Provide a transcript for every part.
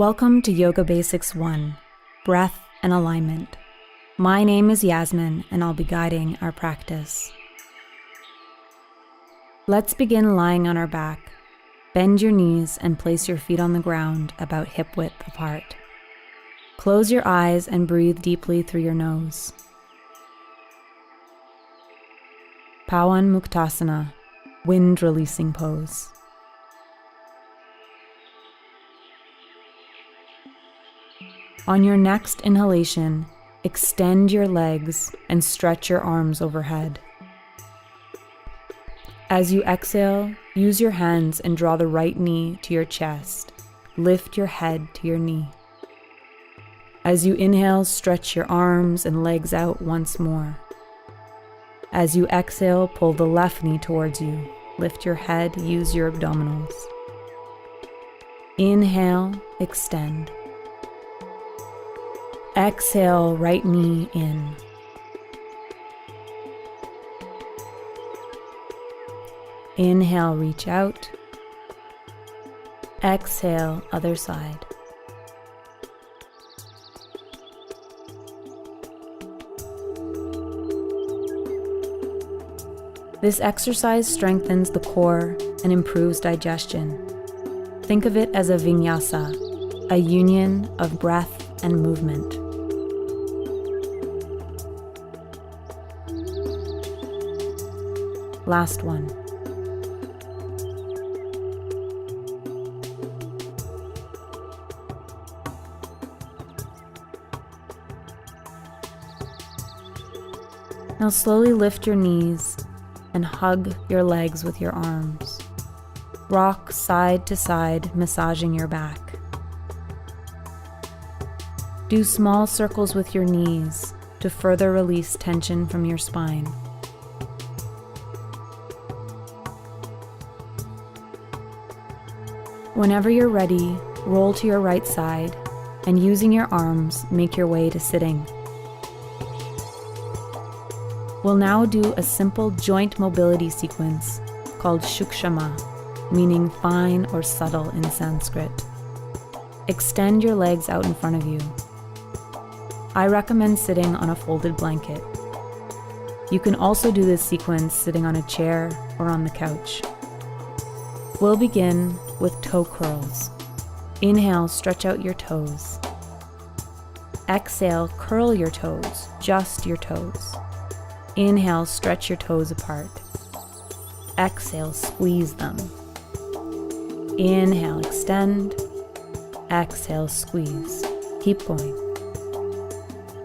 Welcome to Yoga Basics 1, Breath and Alignment. My name is Yasmin and I'll be guiding our practice. Let's begin lying on our back. Bend your knees and place your feet on the ground about hip width apart. Close your eyes and breathe deeply through your nose. Pawan Muktasana, wind releasing pose. On your next inhalation, extend your legs and stretch your arms overhead. As you exhale, use your hands and draw the right knee to your chest. Lift your head to your knee. As you inhale, stretch your arms and legs out once more. As you exhale, pull the left knee towards you. Lift your head, use your abdominals. Inhale, extend. Exhale, right knee in. Inhale, reach out. Exhale, other side. This exercise strengthens the core and improves digestion. Think of it as a vinyasa, a union of breath and movement. Last one. Now slowly lift your knees and hug your legs with your arms. Rock side to side, massaging your back. Do small circles with your knees to further release tension from your spine. Whenever you're ready, roll to your right side and using your arms, make your way to sitting. We'll now do a simple joint mobility sequence called shukshama, meaning fine or subtle in Sanskrit. Extend your legs out in front of you. I recommend sitting on a folded blanket. You can also do this sequence sitting on a chair or on the couch. We'll begin with toe curls. Inhale, stretch out your toes. Exhale, curl your toes, just your toes. Inhale, stretch your toes apart. Exhale, squeeze them. Inhale, extend. Exhale, squeeze. Keep going.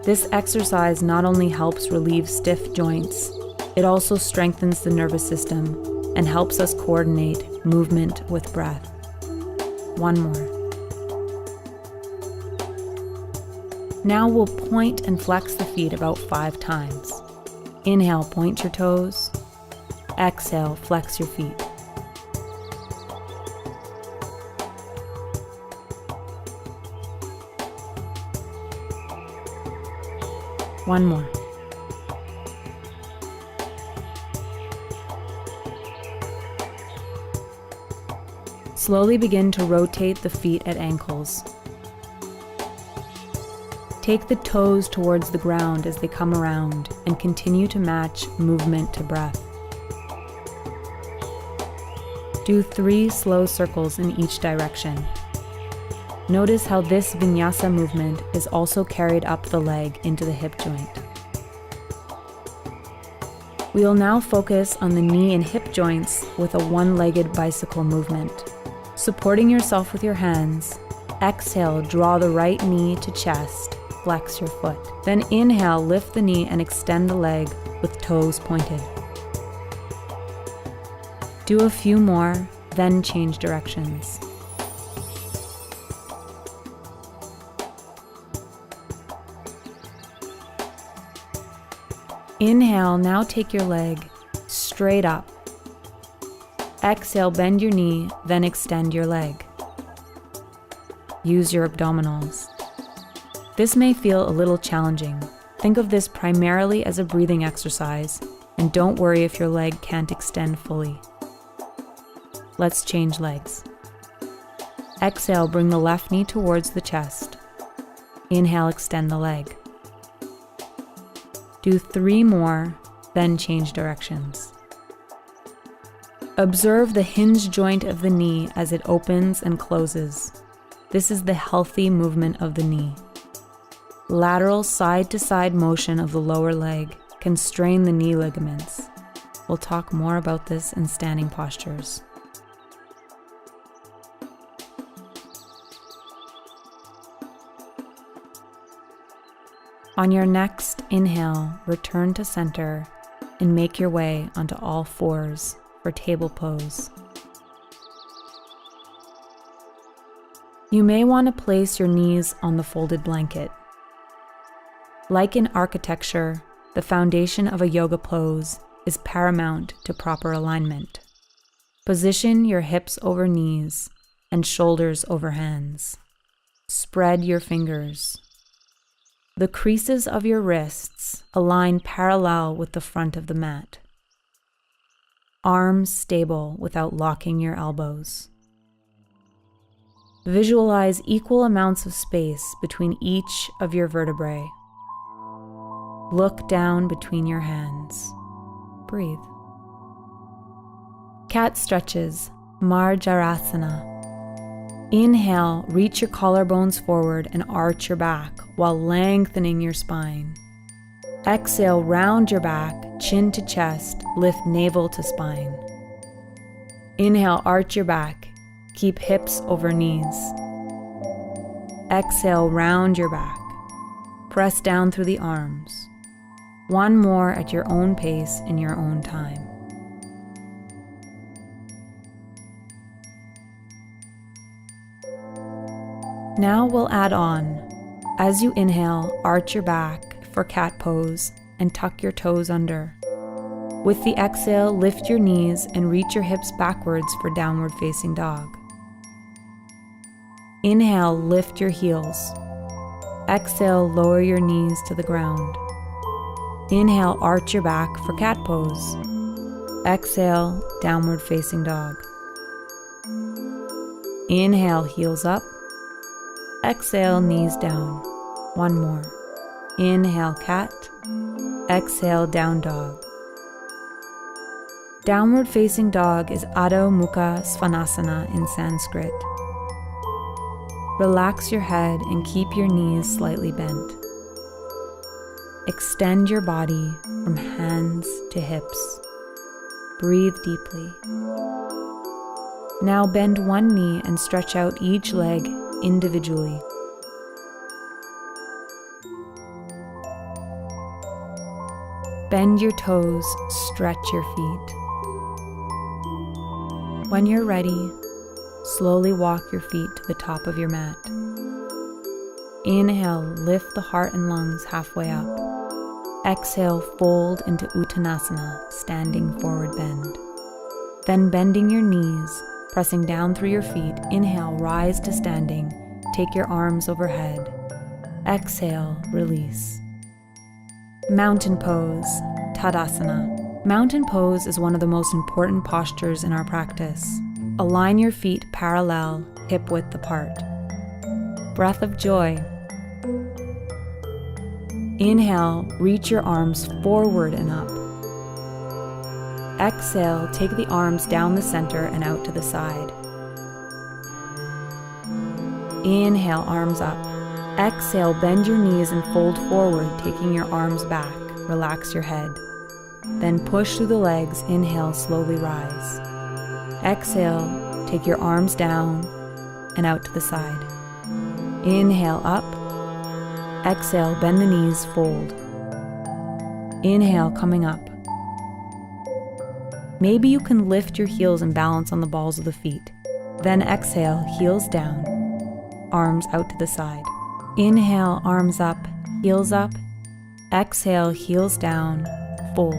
This exercise not only helps relieve stiff joints, it also strengthens the nervous system and helps us coordinate movement with breath. One more. Now we'll point and flex the feet about 5 times. Inhale, point your toes. Exhale, flex your feet. One more. Slowly begin to rotate the feet at ankles. Take the toes towards the ground as they come around and continue to match movement to breath. Do 3 slow circles in each direction. Notice how this vinyasa movement is also carried up the leg into the hip joint. We will now focus on the knee and hip joints with a one-legged bicycle movement. Supporting yourself with your hands, exhale, draw the right knee to chest, flex your foot. Then inhale, lift the knee and extend the leg with toes pointed. Do a few more, then change directions. Inhale, now take your leg straight up. Exhale, bend your knee, then extend your leg. Use your abdominals. This may feel a little challenging. Think of this primarily as a breathing exercise, and don't worry if your leg can't extend fully. Let's change legs. Exhale, bring the left knee towards the chest. Inhale, extend the leg. Do 3 more, then change directions. Observe the hinge joint of the knee as it opens and closes. This is the healthy movement of the knee. Lateral side-to-side motion of the lower leg can strain the knee ligaments. We'll talk more about this in standing postures. On your next inhale, return to center and make your way onto all fours for table pose. You may want to place your knees on the folded blanket. Like in architecture, the foundation of a yoga pose is paramount to proper alignment. Position your hips over knees and shoulders over hands. Spread your fingers. The creases of your wrists align parallel with the front of the mat. Arms stable without locking your elbows. Visualize equal amounts of space between each of your vertebrae. Look down between your hands. Breathe. Cat stretches, Virasana. Inhale, reach your collarbones forward and arch your back while lengthening your spine. Exhale, round your back, chin to chest, lift navel to spine. Inhale, arch your back, keep hips over knees. Exhale, round your back, press down through the arms. 1 more at your own pace in your own time. Now we'll add on. As you inhale, arch your back for cat pose and tuck your toes under. With the exhale, lift your knees and reach your hips backwards for downward facing dog. Inhale, lift your heels. Exhale, lower your knees to the ground. Inhale, arch your back for cat pose. Exhale, downward facing dog. Inhale, heels up. Exhale, knees down. 1 more. Inhale, cat. Exhale, down dog. Downward facing dog is Adho Mukha Svanasana in Sanskrit. Relax your head and keep your knees slightly bent. Extend your body from hands to hips. Breathe deeply. Now bend one knee and stretch out each leg individually. Bend your toes, stretch your feet. When you're ready, slowly walk your feet to the top of your mat. Inhale, lift the heart and lungs halfway up. Exhale, fold into Uttanasana, standing forward bend. Then bending your knees, pressing down through your feet, inhale, rise to standing, take your arms overhead. Exhale, release. Mountain pose, Tadasana. Mountain pose is one of the most important postures in our practice. Align your feet parallel, hip width apart. Breath of joy. Inhale, reach your arms forward and up. Exhale, take the arms down the center and out to the side. Inhale, arms up. Exhale, bend your knees and fold forward, taking your arms back. Relax your head. Then push through the legs. Inhale, slowly rise. Exhale, take your arms down and out to the side. Inhale, up. Exhale, bend the knees, fold. Inhale, coming up. Maybe you can lift your heels and balance on the balls of the feet. Then exhale, heels down, arms out to the side. Inhale, arms up, heels up. Exhale, heels down, fold.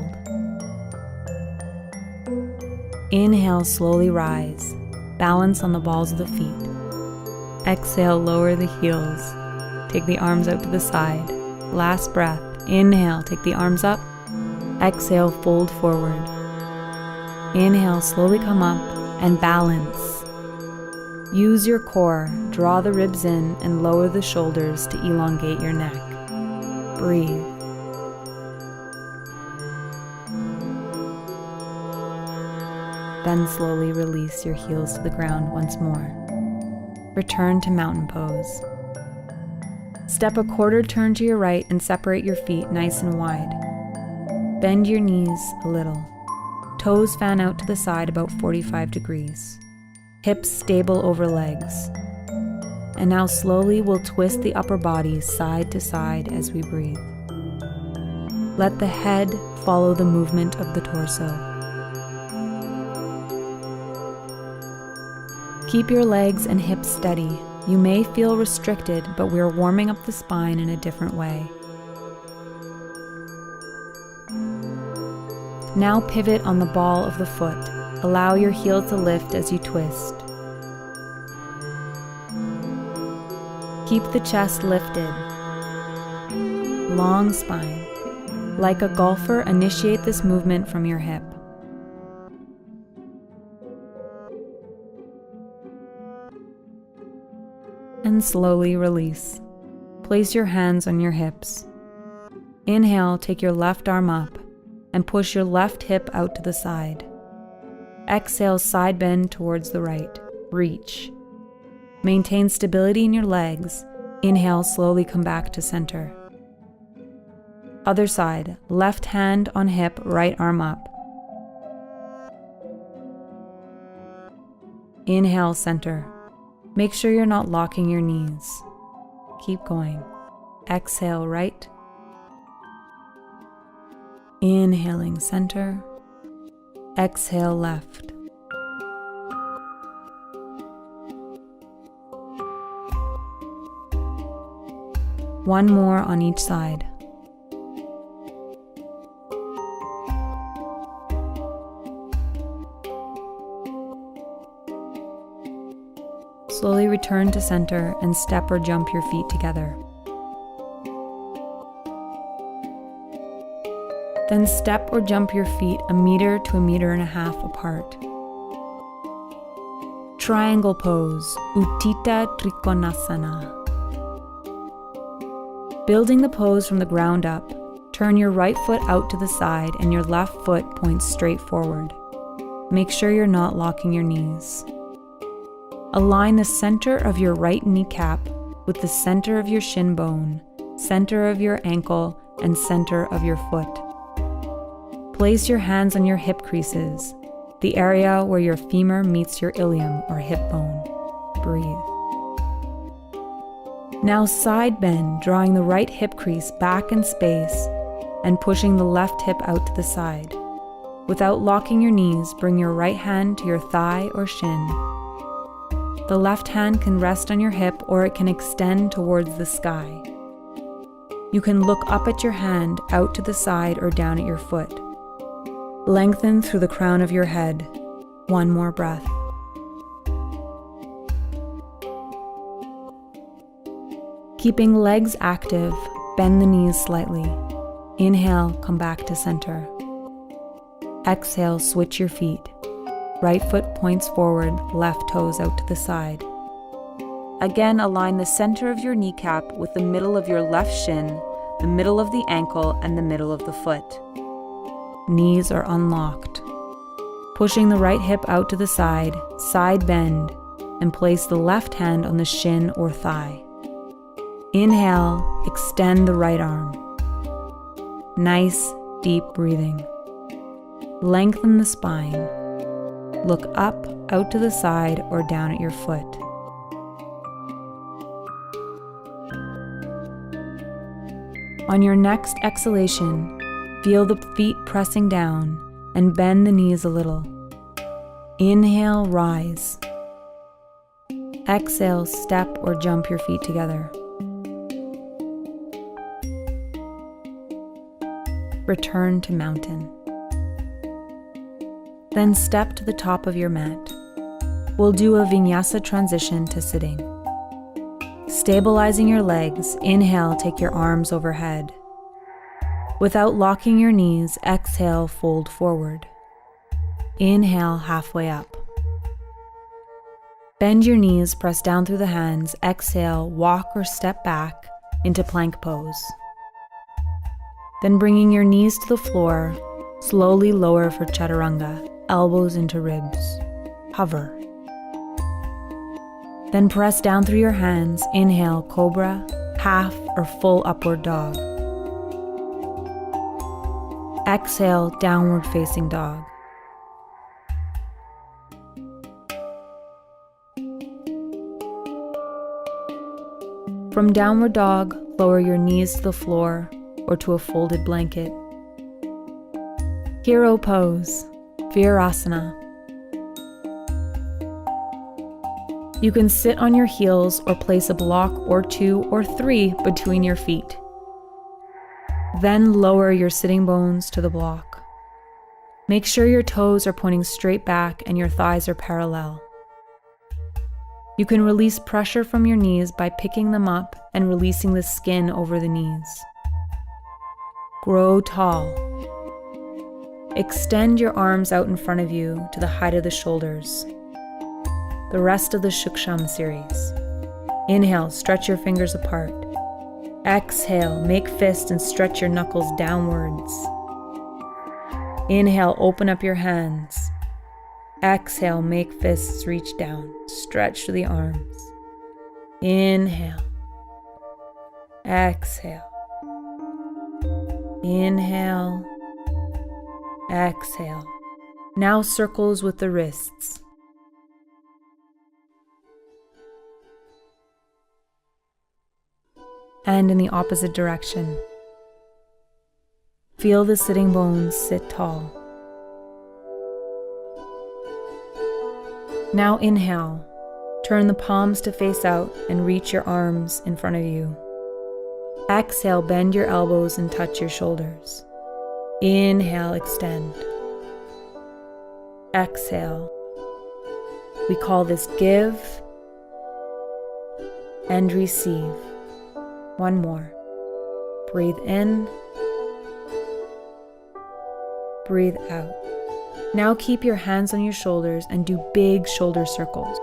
Inhale, slowly rise, balance on the balls of the feet. Exhale, lower the heels. Take the arms out to the side. Last breath. Inhale, take the arms up. Exhale, fold forward. Inhale, slowly come up and balance. Use your core, draw the ribs in, and lower the shoulders to elongate your neck. Breathe. Then slowly release your heels to the ground once more. Return to mountain pose. Step a quarter turn to your right and separate your feet nice and wide. Bend your knees a little. Toes fan out to the side about 45 degrees. Hips stable over legs. And now slowly we'll twist the upper body side to side as we breathe. Let the head follow the movement of the torso. Keep your legs and hips steady. You may feel restricted, but we're warming up the spine in a different way. Now pivot on the ball of the foot. Allow your heel to lift as you twist. Keep the chest lifted. Long spine. Like a golfer, initiate this movement from your hip. And slowly release. Place your hands on your hips. Inhale, take your left arm up and push your left hip out to the side. Exhale, side bend towards the right. Reach. Maintain stability in your legs. Inhale, slowly come back to center. Other side, left hand on hip, right arm up. Inhale, center. Make sure you're not locking your knees. Keep going. Exhale, right. Inhaling, center. Exhale, left. One more on each side. Slowly return to center and step or jump your feet together. Then step or jump your feet 1 meter to 1.5 meters apart. Triangle pose, Utthita Trikonasana. Building the pose from the ground up, turn your right foot out to the side and your left foot points straight forward. Make sure you're not locking your knees. Align the center of your right kneecap with the center of your shin bone, center of your ankle, and center of your foot. Place your hands on your hip creases, the area where your femur meets your ilium or hip bone. Breathe. Now side bend, drawing the right hip crease back in space and pushing the left hip out to the side. Without locking your knees, bring your right hand to your thigh or shin. The left hand can rest on your hip or it can extend towards the sky. You can look up at your hand, out to the side, or down at your foot. Lengthen through the crown of your head. One more breath. Keeping legs active, bend the knees slightly. Inhale, come back to center. Exhale, switch your feet. Right foot points forward, left toes out to the side. Again, align the center of your kneecap with the middle of your left shin, the middle of the ankle, and the middle of the foot. Knees are unlocked. Pushing the right hip out to the side bend, and place the left hand on the shin or thigh. Inhale, extend the right arm. Nice, deep breathing. Lengthen the spine. Look up, out to the side, or down at your foot. On your next exhalation, feel the feet pressing down and bend the knees a little. Inhale, rise. Exhale, step or jump your feet together. Return to mountain. Then step to the top of your mat. We'll do a vinyasa transition to sitting. Stabilizing your legs, inhale, take your arms overhead. Without locking your knees, exhale, fold forward. Inhale, halfway up. Bend your knees, press down through the hands. Exhale, walk or step back into plank pose. Then bringing your knees to the floor, slowly lower for chaturanga, elbows into ribs. Hover. Then press down through your hands. Inhale, cobra, half or full upward dog. Exhale, downward facing dog. From downward dog, lower your knees to the floor or to a folded blanket. Hero pose, Virasana. You can sit on your heels or place a block or 2 or 3 between your feet. Then lower your sitting bones to the block. Make sure your toes are pointing straight back and your thighs are parallel. You can release pressure from your knees by picking them up and releasing the skin over the knees. Grow tall. Extend your arms out in front of you to the height of the shoulders. The rest of the Shuksham series. Inhale, stretch your fingers apart. Exhale, make fists and stretch your knuckles downwards. Inhale, open up your hands. Exhale, make fists reach down. Stretch through the arms. Inhale. Exhale. Inhale. Exhale. Now circles with the wrists. And in the opposite direction. Feel the sitting bones sit tall. Now inhale, turn the palms to face out and reach your arms in front of you. Exhale, bend your elbows and touch your shoulders. Inhale, extend. Exhale. We call this give and receive. One more. Breathe in. Breathe out. Now keep your hands on your shoulders and do big shoulder circles.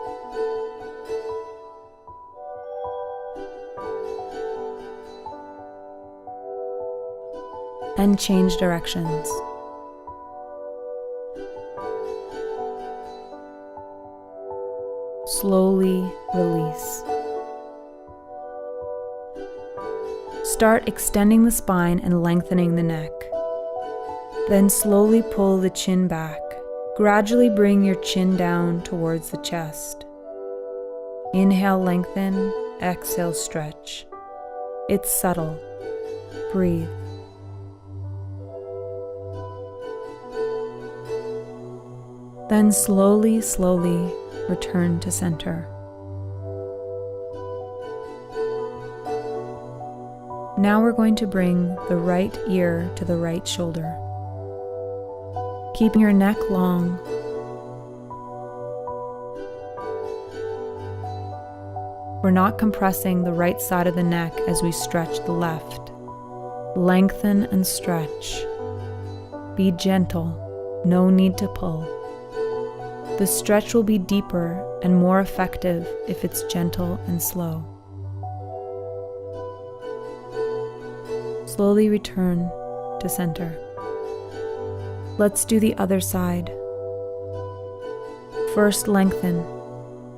And change directions. Slowly release. Start extending the spine and lengthening the neck. Then slowly pull the chin back. Gradually bring your chin down towards the chest. Inhale, lengthen. Exhale, stretch. It's subtle. Breathe. Then slowly, slowly return to center. Now we're going to bring the right ear to the right shoulder. Keeping your neck long. We're not compressing the right side of the neck as we stretch the left. Lengthen and stretch. Be gentle, no need to pull. The stretch will be deeper and more effective if it's gentle and slow. Slowly return to center. Let's do the other side. First lengthen,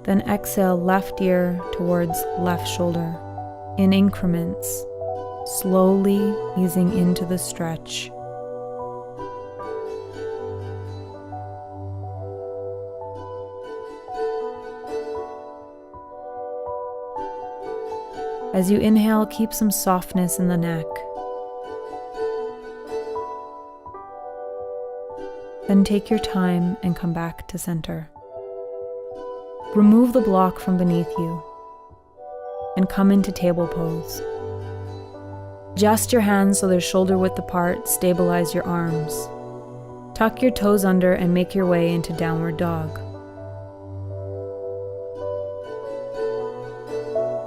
then exhale left ear towards left shoulder in increments, slowly easing into the stretch. As you inhale, keep some softness in the neck. Then take your time and come back to center. Remove the block from beneath you and come into table pose. Adjust your hands so they're shoulder width apart, stabilize your arms. Tuck your toes under and make your way into downward dog.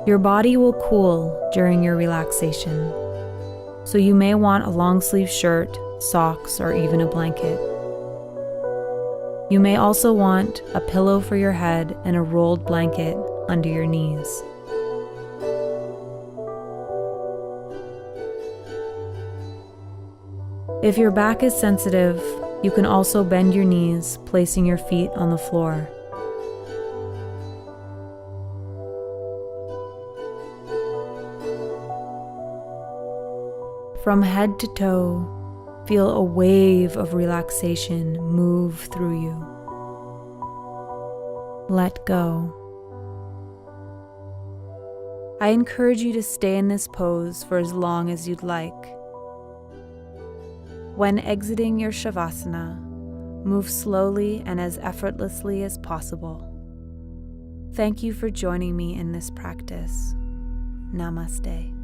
Your body will cool during your relaxation, so you may want a long sleeve shirt, socks, or even a blanket. You may also want a pillow for your head and a rolled blanket under your knees. If your back is sensitive, you can also bend your knees, placing your feet on the floor. From head to toe, feel a wave of relaxation move through you. Let go. I encourage you to stay in this pose for as long as you'd like. When exiting your Shavasana, move slowly and as effortlessly as possible. Thank you for joining me in this practice. Namaste.